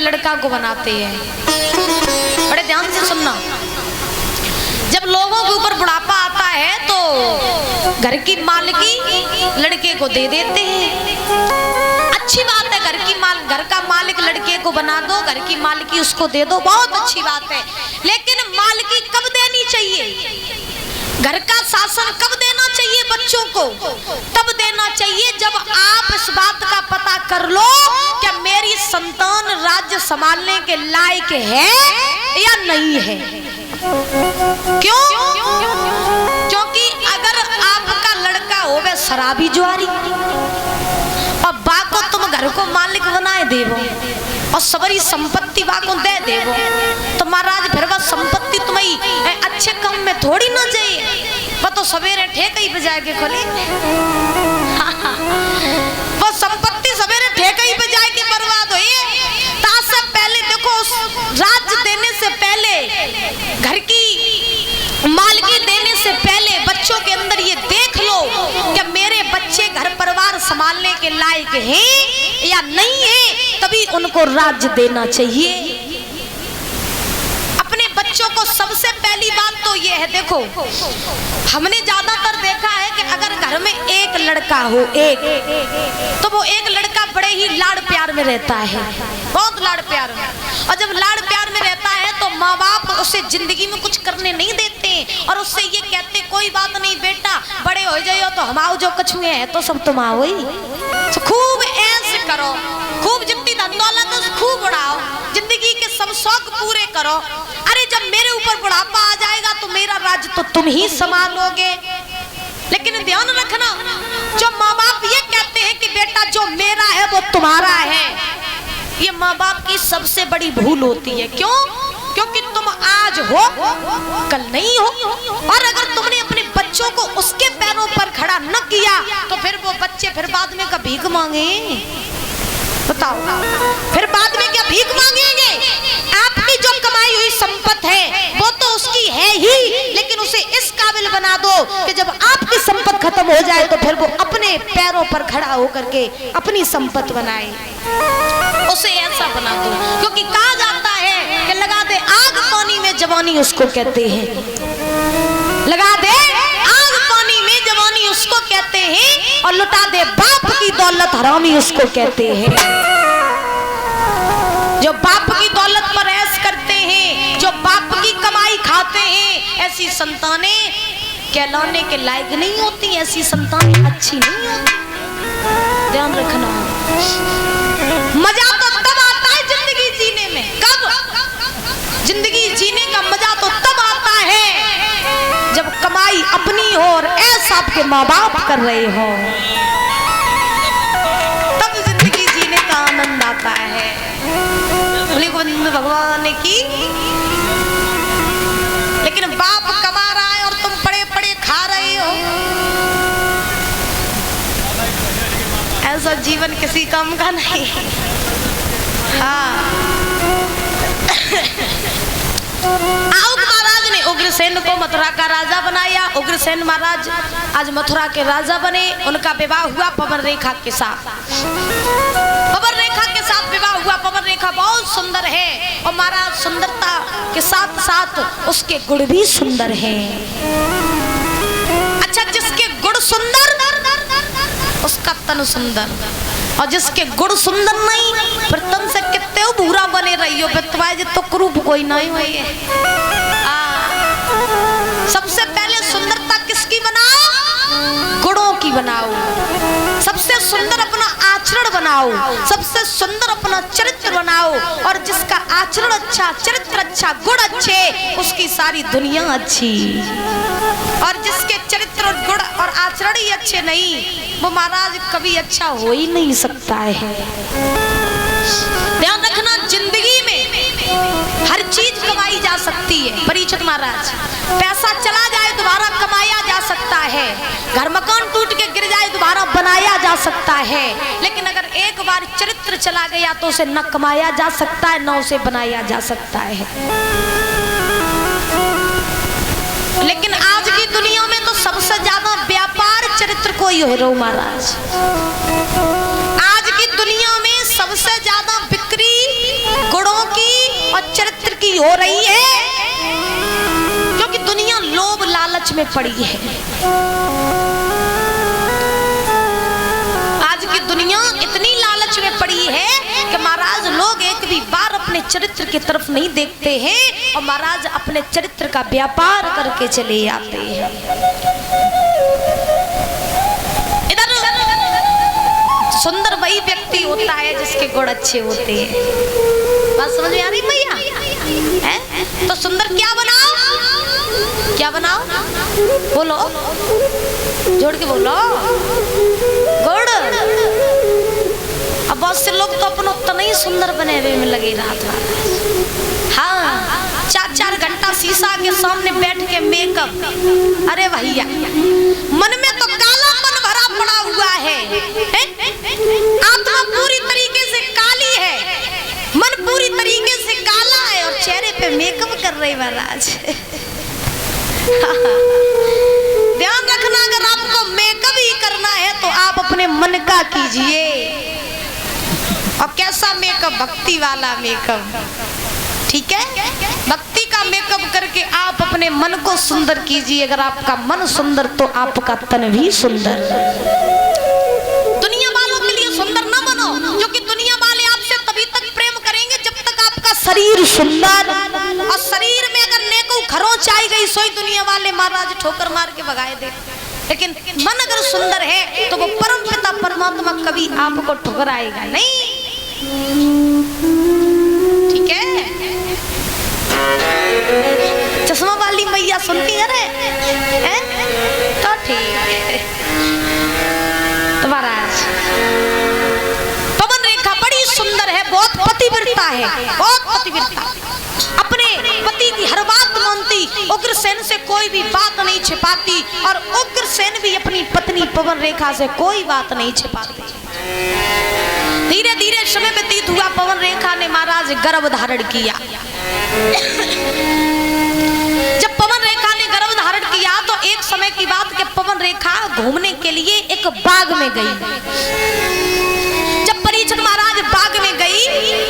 लड़का को बनाते हैं। बड़े ध्यान से सुनना, जब लोगों के ऊपर बुढ़ापा आता है तो घर की मालिकी लड़के को दे देते हैं। अच्छी बात है, घर का मालिक लड़के को बना दो, घर की मालिकी उसको दे दो, बहुत अच्छी बात है। लेकिन मालिकी कब देनी चाहिए? घर का शासन कब देना चाहिए बच्चों को? तब देना चाहिए जब आप इस बात का पता कर लो कि मेरी संतान राज्य संभालने के लायक है या नहीं है। क्यों? क्योंकि अगर आपका लड़का हो वह शराबी जुआरी और बा को तुम घर को मालिक बनाए देवो और सबरी संपत्ति बा को दे देवो, तो महाराज फिर वह संपत्ति तुम्हें अच्छे काम में थोड़ी ना जाए, वह तो सवेरे ठेका ही बजा के खोले। वो संपत्ति सवेरे ठेका ही बजा के बर्बाद हुई। तासे पहले देखो, राज्य देने से पहले, घर की मालिकी देने से पहले बच्चों के अंदर ये देख लो कि मेरे बच्चे घर परिवार संभालने के लायक हैं या नहीं है, तभी उनको राज्य देना चाहिए। अपने बच्चों को सबसे पहली बात तो ये है, देखो हमने ज्यादातर देखा है कि अगर घर में एक लड़का हो, तो वो एक लड़का बड़े ही लाड़ प्यार में रहता है, बहुत लाड़ प्यार में। और जब लाड़ प्यार में रहता है तो माँ बाप उसे जिंदगी में कुछ करने नहीं देते और उससे ये कहते कोई बात नहीं बेटा, बड़े हो जाओ तो हम आओ, जो कछुए हैं तो सब तुम आओ ही, तो खूब ऐसे करो, खूब जितनी धन दौलत खूब उड़ाओ, जिंदगी के सब शौक पूरे करो। अरे जब मेरे ऊपर बुढ़ापा आ जाएगा तो मेरा राज्य तो तुम ही संभालोगे। लेकिन ध्यान रखना, जो माँ बाप ये कहते हैं कि बेटा जो मेरा है वो तुम्हारा है, ये माँ बाप की सबसे बड़ी भूल होती है। क्यों? क्योंकि तुम आज हो कल नहीं हो, और अगर तुमने अपने बच्चों को उसके पैरों पर खड़ा न किया तो फिर वो बच्चे फिर बाद में क्या भीख मांगे? बताओ, फिर बाद में क्या भीख मांगेंगे? आपकी जो कमाई हुई संपत्ति है वो तो उसकी है ही, लेकिन उसे इस काबिल बना दो कि जब आपकी संपत्ति खत्म हो जाए तो फिर वो अपने पैरों पर खड़ा होकर के अपनी संपत्ति बनाए, उसे ऐसा बना दो। क्योंकि कहा जाता है कि लगा दे आग पानी में जवानी उसको कहते हैं, लगा दे आग पानी में जवानी उसको कहते हैं, और लुटा दे बाप की दौलत हरामी उसको कहते हैं। जो बाप की दौलत पर ऐश करते हैं, जो बाप की कमाई खाते हैं, ऐसी संतानें कहलाने के लायक नहीं होती, ऐसी संतानें अच्छी नहीं होती। ध्यान रखना, मजा तो तब आता है जिंदगी जीने में। कब? जिंदगी जीने का मजा तो तब आता है जब कमाई अपनी हो और ऐसा आपके माँ बाप कर रहे हो, तब जिंदगी जीने का आनंद आता है। गोविंद भगवान की। लेकिन बाप कमा रहा है और तुम पड़े पड़े खा रहे हो, ऐसा जीवन किसी काम का नहीं। हाँ, आउक महाराज ने उग्रसेन को मथुरा का राजा बनाया। उग्रसेन महाराज आज मथुरा के राजा बने। उनका विवाह हुआ पवन रेखा के साथ। पवन रेखा के साथ विवाह हुआ। पवन रेखा बहुत सुंदर है और महाराज सुंदरता के साथ साथ उसके गुण भी सुंदर हैं। अच्छा, जिसके गुण सुंदर उसका तन सुंदर, और जिसके गुण सुंदर नहीं फिर तन से कितने बुरा बने रही हो, बितवाए तो क्रूप कोई नहीं हुई है। सबसे पहले सुंदरता किसकी बनाओ? गुणों की बनाओ। सबसे सुंदर अपना आचरण बनाओ, सबसे सुंदर अपना चरित्र बनाओ, और जिसका आचरण अच्छा, चरित्र अच्छा, गुण अच्छे, उसकी सारी दुनिया अच्छी। और जिसके चरित्र, गुण और आचरण ही अच्छे नहीं, वो महाराज कभी अच्छा हो ही नहीं सकता है। ध्यान रखना, जिंदगी में हर चीज कमाई जा सकती है। परीक्षित महाराज, पैसा चला जाए दोबारा कमाया जा सकता है, घर मकान टूट के गिर जाए दोबारा बनाया जा सकता है, लेकिन अगर एक बार चरित्र चला गया तो उसे न कमाया जा सकता है, न उसे बनाया जा सकता है। लेकिन आज की दुनिया में तो सबसे ज्यादा व्यापार चरित्र को ही हो रहा महाराज। आज की दुनिया में सबसे ज्यादा बिक्री गुण इसलिए हो रही है क्योंकि दुनिया लोभ लालच में पड़ी है। आज की दुनिया इतनी लालच में पड़ी है कि महाराज लोग एक भी बार अपने चरित्र की तरफ नहीं देखते हैं और महाराज अपने चरित्र का व्यापार करके चले आते हैं। इधर सुंदर वही व्यक्ति होता है जिसके गुण अच्छे होते हैं। बात समझ में आ रही भैया? तो सुंदर क्या बनाओ, क्या बनाओ, बोलो, जोड़ के बोलो, गुड़। अब बहुत से लोग तो अपना उतना ही सुंदर बने हुए में लगे रहा था। हाँ, 4-4 घंटा शीशा के सामने बैठ के मेकअप। अरे भैया, मन में तो कालापन भरा पड़ा हुआ है, आत्मा पूरी तरीके से काली है, मन पूरी तरीके से काला है और चेहरे पे मेकअप कर रहे महाराज। ध्यान रखना, अगर आपको मेकअप ही करना है तो आप अपने मन का कीजिए। और कैसा मेकअप? भक्ति वाला मेकअप, ठीक है? भक्ति का मेकअप करके आप अपने मन को सुंदर कीजिए। अगर आपका मन सुंदर तो आपका तन भी सुंदर। दुनिया वालों के लिए सुंदर ना बनो, क्योंकि दुनिया वाले आपसे तभी तक प्रेम करेंगे जब तक आपका शरीर सुंदर। और शरीर में अगर नेको खरोंच आई गई सोई दुनिया वाले महाराज ठोकर मार के भगाए दे। लेकिन मन अगर सुंदर है तो वो परम पिता परमात्मा कभी आपको ठुकराएगा नहीं, ठीक है? चश्मा वाली मैया सुनती है रे, तो ठीक है। तो महाराज पवन रेखा बड़ी सुंदर है, बहुत पतिव्रता है, बहुत पतिव्रता, अपने पति की हर बात मानती, उग्रसेन से कोई भी बात नहीं छिपाती और उग्रसेन भी अपनी पत्नी पवन रेखा से कोई बात नहीं छिपाती। धीरे धीरे समय व्यतीत हुआ, पवन रेखा ने महाराज गर्भ धारण किया। जब पवन रेखा ने गर्भ धारण किया तो एक समय की बात कि पवन रेखा घूमने के लिए एक बाग में गई। जब परीक्षित महाराज बाग में गई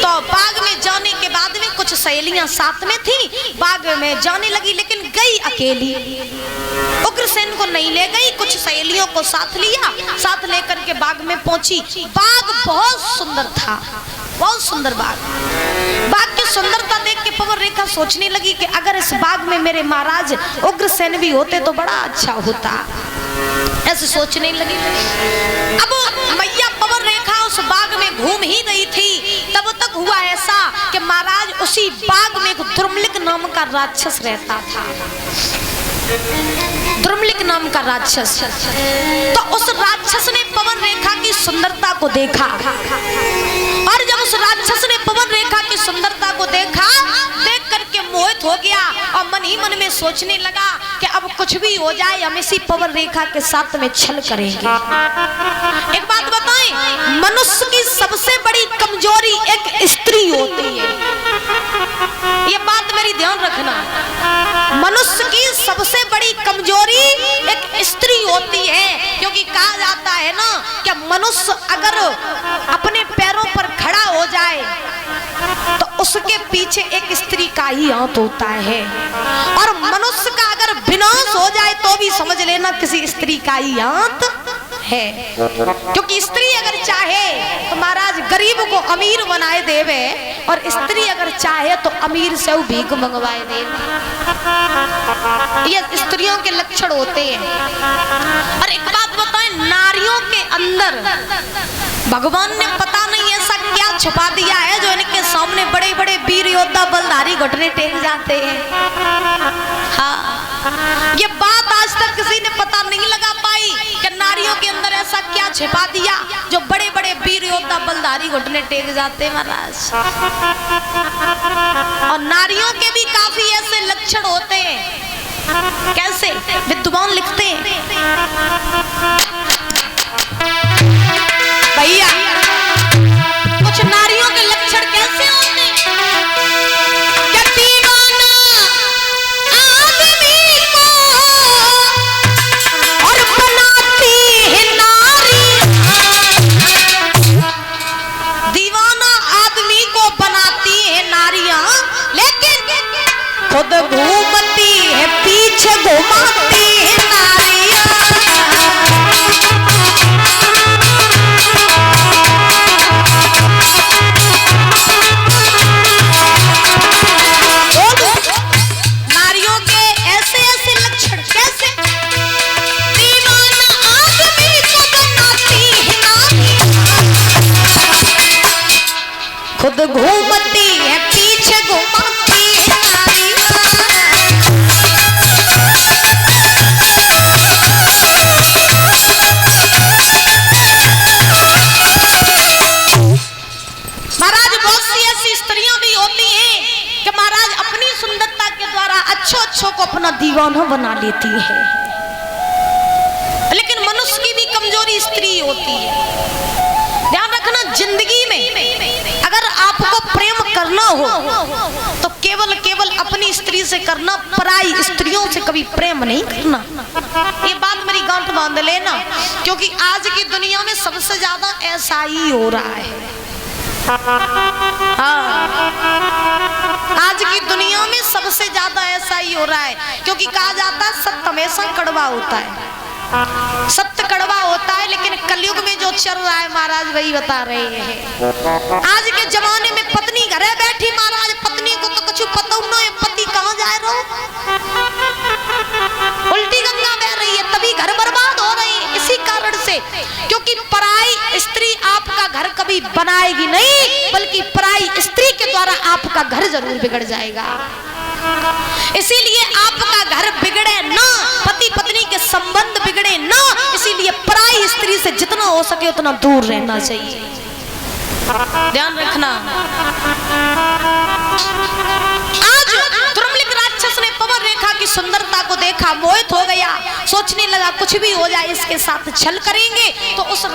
तो बाग में जाने के बाद में कुछ सहेलियां साथ में थी, बाग में जाने लगी लेकिन गई अकेली। उग्रसेन को नहीं ले गई, कुछ सहेलियों को साथ लिया, साथ लेकर के बाग में पहुंची। बाग बहुत सुंदर था, बहुत सुंदर बाग। बाग की सुंदरता देख के पवन रेखा सोचने लगी कि अगर इस बाग में मेरे महाराज उग्रसेन भी होते तो बड़ा अच्छा होता, ऐसे सोचने लगी। अब मैया पवन रेखा उस बाग में घूम ही रही थी, तब तक हुआ ऐसा कि महाराज उसी बाग में द्रुमलिक नाम का राक्षस रहता था। द्रुमलिक नाम का राक्षस। तो उस राक्षस ने पवन रेखा की सुंदरता को देखा और जब उस राक्षस ने पवन रेखा की सुंदरता को देखा, देख करके मोहित हो गया और मन ही मन में सोचने लगा कि अब कुछ भी हो जाए हम इसी पवन रेखा के साथ में छल करेंगे। एक बात बताएं, मनुष्य की सबसे बड़ी कमजोरी एक स्त्री होती है, ये बात मेरी ध्यान रखना। मनुष्य की सबसे बड़ी कमजोरी एक स्त्री होती है, क्योंकि कहा जाता है ना कि मनुष्य अगर अपने पैरों पर खड़ा हो जाए तो उसके पीछे एक स्त्री का ही हाथ होता है, और मनुष्य का अगर विनाश हो जाए तो भी समझ लेना किसी स्त्री का ही हाथ है। क्योंकि स्त्री अगर चाहे तो महाराज गरीब को अमीर बनाए देवे, और स्त्री अगर चाहे तो अमीर से भीख मंगवाए देवे। ये स्त्रियों के लक्षण होते हैं। और एक बात बताएं, नारियों के अंदर भगवान ने पता नहीं ऐसा क्या छुपा दिया है जो इनके सामने बड़े बड़े वीर योद्धा बलधारी घुटने टेक जाते हैं। हाँ, ये बात आज तक किसी ने पता नहीं लगा पाई कि नारियों के अंदर ऐसा क्या छिपा दिया जो बड़े बड़े वीर योद्धा बलधारी घुटने टेक जाते हैं महाराज। और नारियों के भी काफी ऐसे लक्षण होते हैं। कैसे? विद्वान लिखते हैं भैया, कुछ नारियों के लक्षण कैसे होते हैं? क्या दीवाना आदमी को और बनाती है नारी, दीवाना आदमी को बनाती है नारियां, लेकिन खुद घूमती है पीछे घुमाती है नारियां। नारियों के ऐसे ऐसे लक्षण कैसे? दीवाना आदमी को बनाती है नारियां, खुद घूमती है पीछे घुमाती है नारियां। महाराज बहुत सी ऐसी स्त्रियां भी होती हैं कि महाराज अपनी सुंदरता के द्वारा अच्छों को अपना दीवाना बना लेती है, लेकिन मनुष्य की भी कमजोरी स्त्री होती है। ध्यान रखना, जिंदगी में अगर आपको प्रेम करना हो तो केवल अपनी स्त्री से करना, पराई स्त्रियों से कभी प्रेम नहीं करना। ये बात मेरी गांठ बांध लेना, क्योंकि आज की दुनिया में सबसे ज्यादा ऐसा ही हो रहा है। हाँ, आज की दुनिया में सबसे ज्यादा ऐसा ही हो रहा है, क्योंकि कहा जाता है सत्य हमेशा कड़वा होता है, सत्य कड़वा होता है, लेकिन कलयुग में जो चल रहा है महाराज वही बता रहे हैं। आज के जमाने में पत्नी घरे बैठी महाराज, पत्नी को तो कुछ पता ना है पति कहाँ जाए रहो, उल्टी गंगा बह रही है, तभी घर बर्बाद हो रहे हैं। इसी कारण से, क्योंकि पराई स्त्री आपका घर कभी बनाएगी नहीं, बल्कि पराई स्त्री के द्वारा आपका घर जरूर बिगड़ जाएगा। इसीलिए आपका घर बिगड़े ना, पति पत्नी के संबंध बिगड़े ना, इसीलिए पराई स्त्री से जितना हो सके उतना दूर रहना चाहिए। ध्यान रखना। आज दुर्मलिक राक्षस ने पवन रेखा की सुंदरता को देखा, मोहित हो गया, सोचने लगा कुछ भी हो जाए इसके साथ छल करेंगे तो उस